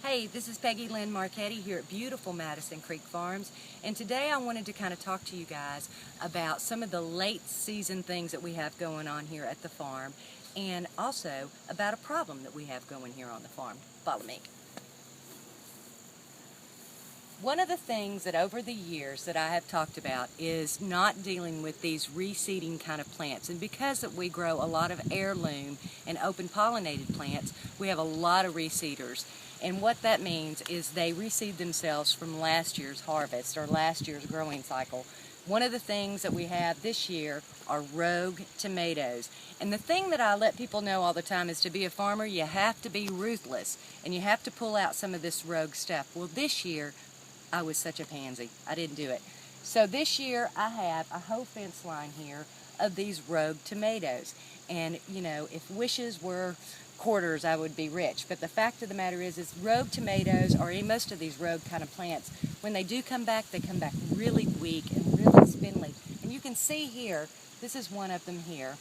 Hey, this is Peggy Marchetti here at beautiful Madison Creek Farms, and today I wanted to kind of talk to you guys about some of the late season things that we have going on here at the farm, and also about a problem that we have going here on the farm. Follow me. One of the things that over the years that I have talked about is not dealing with these reseeding kind of plants. And because that we grow a lot of heirloom and open pollinated plants, we have a lot of reseeders. And what that means is they reseed themselves from last year's harvest or last year's growing cycle. One of the things that we have this year are rogue tomatoes. And the thing that I let people know all the time is to be a farmer, you have to be ruthless and you have to pull out some of this rogue stuff. Well, this year, I was such a pansy. I didn't do it. So this year I have a whole fence line here of these rogue tomatoes. And you know, if wishes were quarters, I would be rich. But the fact of the matter is rogue tomatoes, or most of these rogue kind of plants, when they do come back, they come back really weak and really spindly. And you can see here, this is one of them here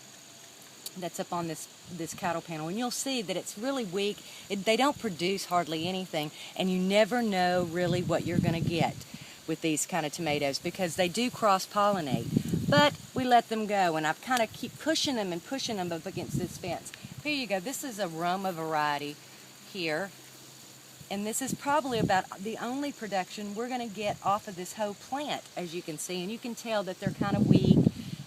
that's up on this cattle panel, and you'll see that it's really weak. They don't produce hardly anything, and you never know really what you're going to get with these kind of tomatoes because they do cross-pollinate. But we let them go, and I kind of keep pushing them and pushing them up against this fence. Here you go. This is a Roma variety here, and this is probably about the only production we're going to get off of this whole plant, as you can see. And you can tell that they're kind of weak,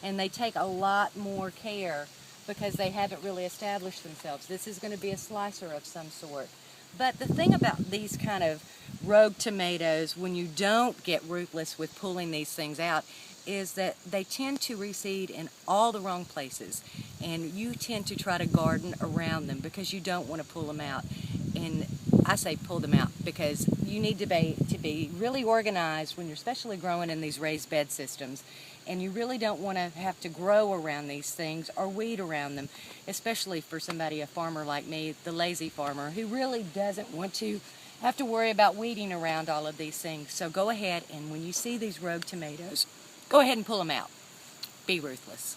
and they take a lot more care because they haven't really established themselves. This is going to be a slicer of some sort. But the thing about these kind of rogue tomatoes, when you don't get ruthless with pulling these things out, is that they tend to reseed in all the wrong places. And you tend to try to garden around them because you don't want to pull them out. And I say pull them out because you need to be really organized when you're especially growing in these raised bed systems. And you really don't want to have to grow around these things or weed around them, especially for somebody, a farmer like me, the lazy farmer, who really doesn't want to have to worry about weeding around all of these things. So go ahead, and when you see these rogue tomatoes, go ahead and pull them out. Be ruthless.